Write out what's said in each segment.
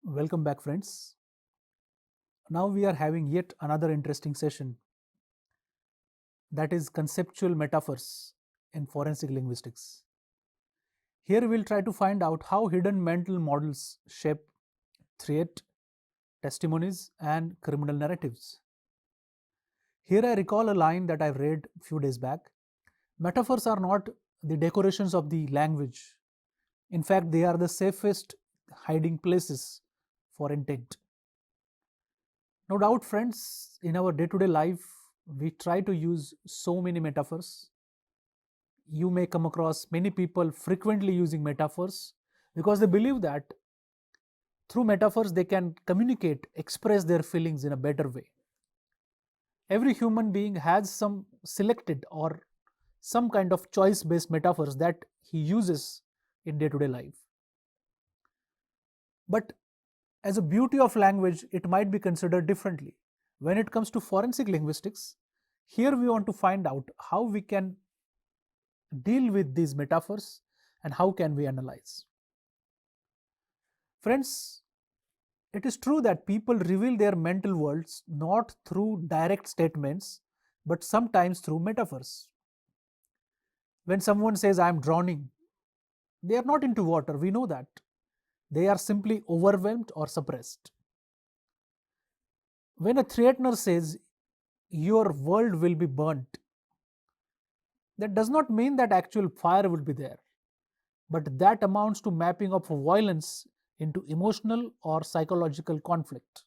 Welcome back, friends. Now we are having yet another interesting session, that is conceptual metaphors in forensic linguistics. Here we'll try to find out how hidden mental models shape threat, testimonies, and criminal narratives. Here I recall a line that I read a few days back. Metaphors are not the decorations of the language. In fact, they are the safest hiding places for intent. No doubt, friends, in our day to day life, we try to use so many metaphors. You may come across many people frequently using metaphors because they believe that through metaphors they can communicate, express their feelings in a better way. Every human being has some selected or some kind of choice based metaphors that he uses in day to day life. But as a beauty of language, it might be considered differently. When it comes to forensic linguistics, here we want to find out how we can deal with these metaphors and how can we analyze. Friends, it is true that people reveal their mental worlds not through direct statements, but sometimes through metaphors. When someone says, I am drowning, they are not into water, we know that. They are simply overwhelmed or suppressed. When a threatener says, your world will be burnt, that does not mean that actual fire will be there, but that amounts to mapping of violence into emotional or psychological conflict.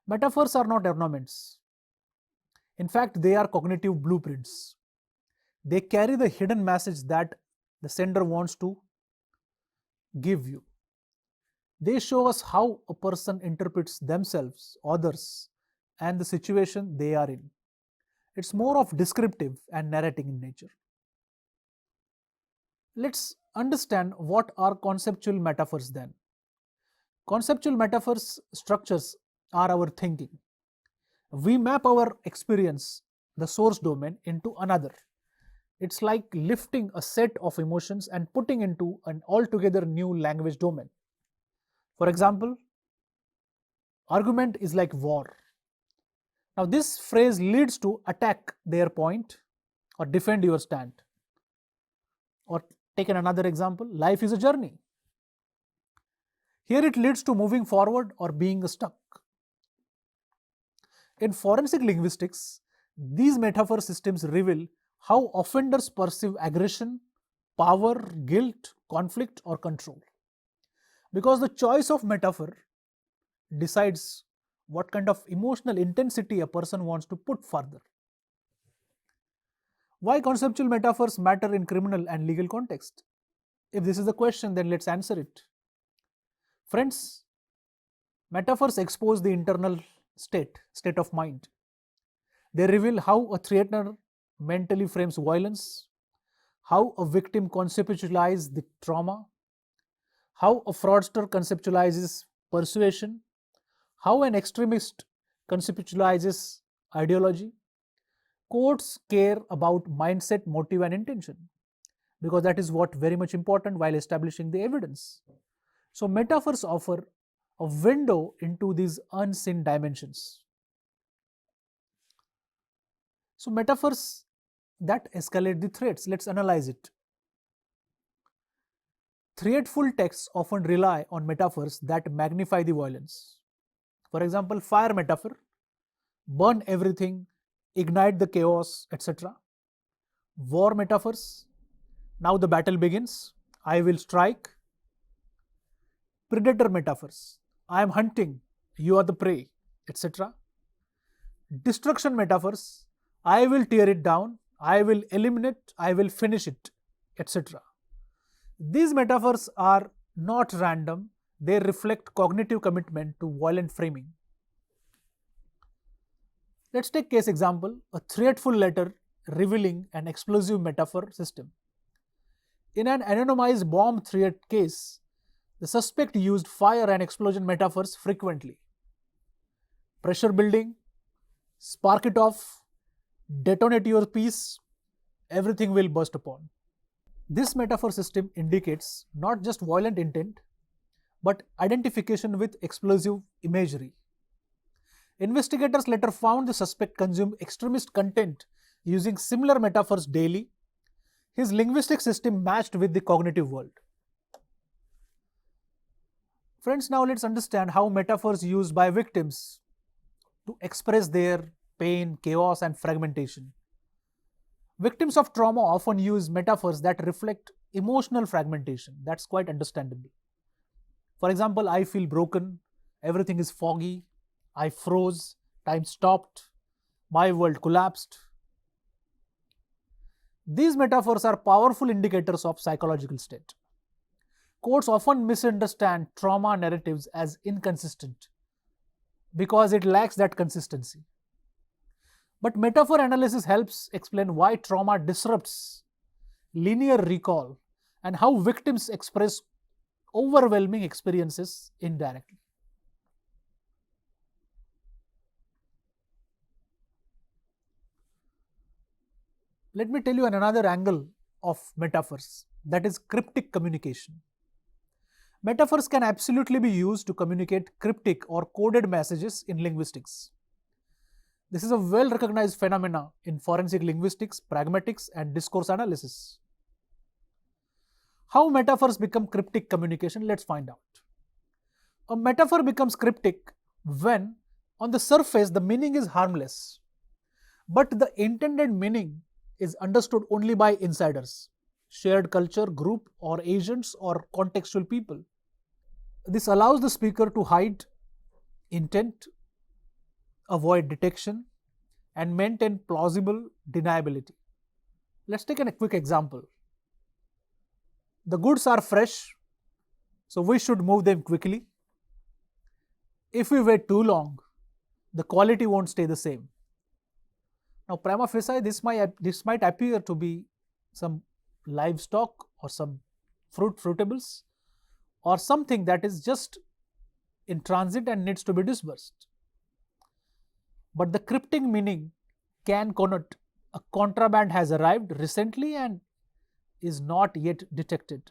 Metaphors are not ornaments. In fact, they are cognitive blueprints. They carry the hidden message that the sender wants to give you. They show us how a person interprets themselves, others, and the situation they are in. It's more of descriptive and narrating in nature. Let's understand what are conceptual metaphors then. Conceptual metaphors structures are our thinking. We map our experience, the source domain, into another. It's like lifting a set of emotions and putting into an altogether new language domain. For example, argument is like war. Now, this phrase leads to attack their point or defend your stand. Or taken another example, life is a journey. Here it leads to moving forward or being stuck. In forensic linguistics, these metaphor systems reveal how offenders perceive aggression, power, guilt, conflict, or control. Because the choice of metaphor decides what kind of emotional intensity a person wants to put further. Why conceptual metaphors matter in criminal and legal context? If this is the question, then let's answer it. Friends, metaphors expose the internal state of mind. They reveal how a threatener mentally frames violence, how a victim conceptualizes the trauma, how a fraudster conceptualizes persuasion, how an extremist conceptualizes ideology. Courts care about mindset, motive, and intention because that is what very much important while establishing the evidence. So metaphors offer a window into these unseen dimensions. So metaphors that escalate the threats, let's analyze it. Threatful texts often rely on metaphors that magnify the violence. For example, fire metaphor, burn everything, ignite the chaos, etc. War metaphors, now the battle begins, I will strike. Predator metaphors, I am hunting, you are the prey, etc. Destruction metaphors, I will tear it down, I will eliminate, I will finish it, etc. These metaphors are not random, they reflect cognitive commitment to violent framing. Let's take case example, a threatful letter revealing an explosive metaphor system. In an anonymized bomb threat case, the suspect used fire and explosion metaphors frequently. Pressure building, spark it off, detonate your piece, everything will burst upon. This metaphor system indicates not just violent intent, but identification with explosive imagery. Investigators later found the suspect consumed extremist content using similar metaphors daily. His linguistic system matched with the cognitive world. Friends, now let's understand how metaphors used by victims to express their pain, chaos, and fragmentation. Victims of trauma often use metaphors that reflect emotional fragmentation. That's quite understandable. For example, I feel broken, everything is foggy, I froze, time stopped, my world collapsed. These metaphors are powerful indicators of psychological state. Courts often misunderstand trauma narratives as inconsistent because it lacks that consistency. But metaphor analysis helps explain why trauma disrupts linear recall and how victims express overwhelming experiences indirectly. Let me tell you another angle of metaphors, that is cryptic communication. Metaphors can absolutely be used to communicate cryptic or coded messages in linguistics. This is a well recognized phenomena in forensic linguistics, pragmatics, and discourse analysis. How metaphors become cryptic communication? Let's find out. A metaphor becomes cryptic when, on the surface, the meaning is harmless, but the intended meaning is understood only by insiders, shared culture, group, or agents, or contextual people. This allows the speaker to hide intent, avoid detection, and maintain plausible deniability. Let's take a quick example. The goods are fresh, so we should move them quickly. If we wait too long, the quality won't stay the same. Now, prima facie, this might appear to be some livestock or some fruitables or something that is just in transit and needs to be disbursed. But the cryptic meaning can connote a contraband has arrived recently and is not yet detected.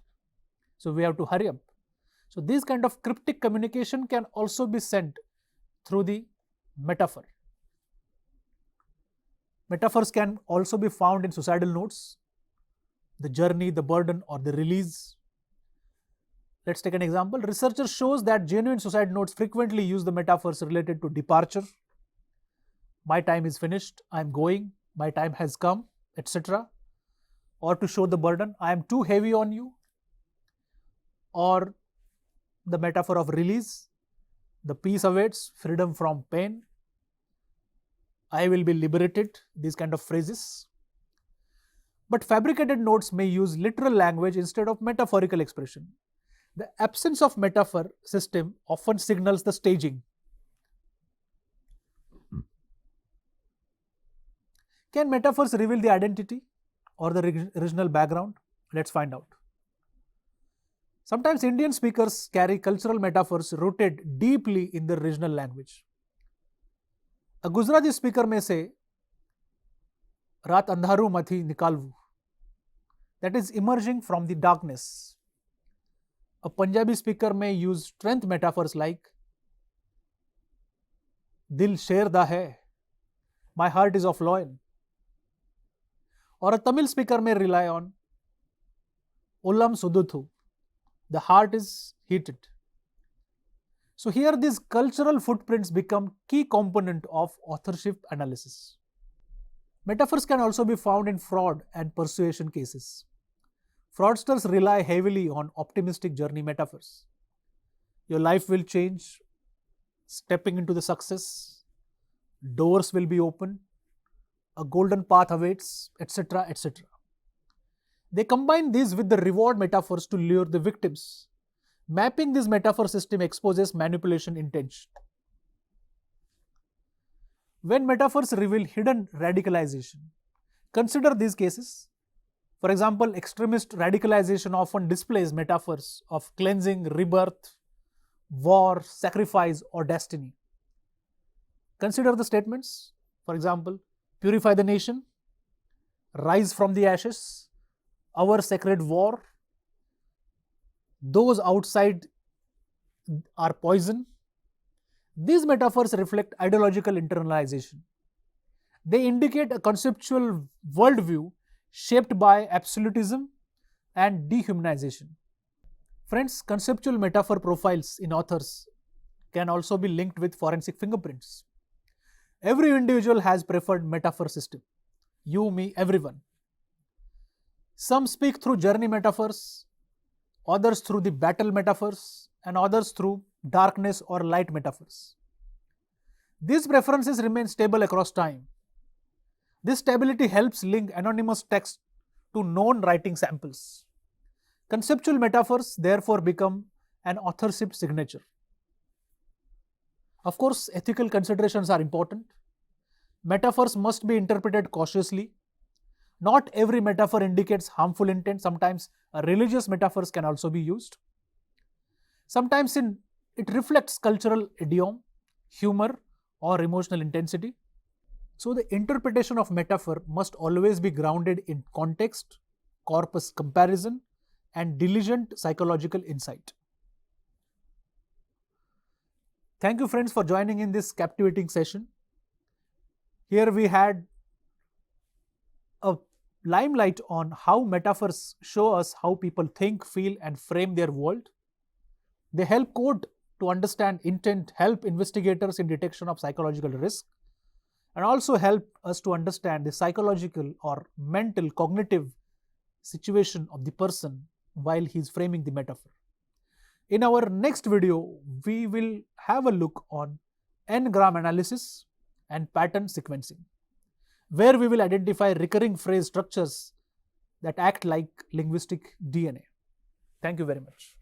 So we have to hurry up. So this kind of cryptic communication can also be sent through the metaphor. Metaphors can also be found in suicidal notes, the journey, the burden, or the release. Let's take an example. Researchers shows that genuine suicide notes frequently use the metaphors related to departure. My time is finished, I am going, my time has come, etc. Or to show the burden, I am too heavy on you. Or the metaphor of release, the peace awaits, freedom from pain, I will be liberated, these kind of phrases. But fabricated notes may use literal language instead of metaphorical expression. The absence of metaphor system often signals the staging. Can metaphors reveal the identity or the regional background? Let's find out. Sometimes Indian speakers carry cultural metaphors rooted deeply in their regional language. A Gujarati speaker may say, Raat andharu mathi nikalvu, that is emerging from the darkness. A Punjabi speaker may use strength metaphors like Dil sher da hai, my heart is of lion. Or a Tamil speaker may rely on Ullam suduthu, the heart is heated. So here these cultural footprints become key component of authorship analysis. Metaphors can also be found in fraud and persuasion cases. Fraudsters rely heavily on optimistic journey metaphors. Your life will change, stepping into the success, doors will be opened, a golden path awaits, etc., etc. They combine these with the reward metaphors to lure the victims. Mapping this metaphor system exposes manipulation intention. When metaphors reveal hidden radicalization, consider these cases. For example, extremist radicalization often displays metaphors of cleansing, rebirth, war, sacrifice, or destiny. Consider the statements. For example, purify the nation, rise from the ashes, our sacred war. Those outside are poison. These metaphors reflect ideological internalization. They indicate a conceptual worldview shaped by absolutism and dehumanization. Friends, conceptual metaphor profiles in authors can also be linked with forensic fingerprints. Every individual has preferred metaphor system. You, me, everyone. Some speak through journey metaphors, others through the battle metaphors, and others through darkness or light metaphors. These preferences remain stable across time. This stability helps link anonymous text to known writing samples. Conceptual metaphors therefore become an authorship signature. Of course, ethical considerations are important. Metaphors must be interpreted cautiously. Not every metaphor indicates harmful intent. Sometimes religious metaphors can also be used. Sometimes it reflects cultural idiom, humor, or emotional intensity. So the interpretation of metaphor must always be grounded in context, corpus comparison, and diligent psychological insight. Thank you, friends, for joining in this captivating session. Here we had a limelight on how metaphors show us how people think, feel, and frame their world. They help code to understand intent, help investigators in detection of psychological risk, and also help us to understand the psychological or mental cognitive situation of the person while he is framing the metaphor. In our next video, we will have a look on n-gram analysis and pattern sequencing, where we will identify recurring phrase structures that act like linguistic DNA. Thank you very much.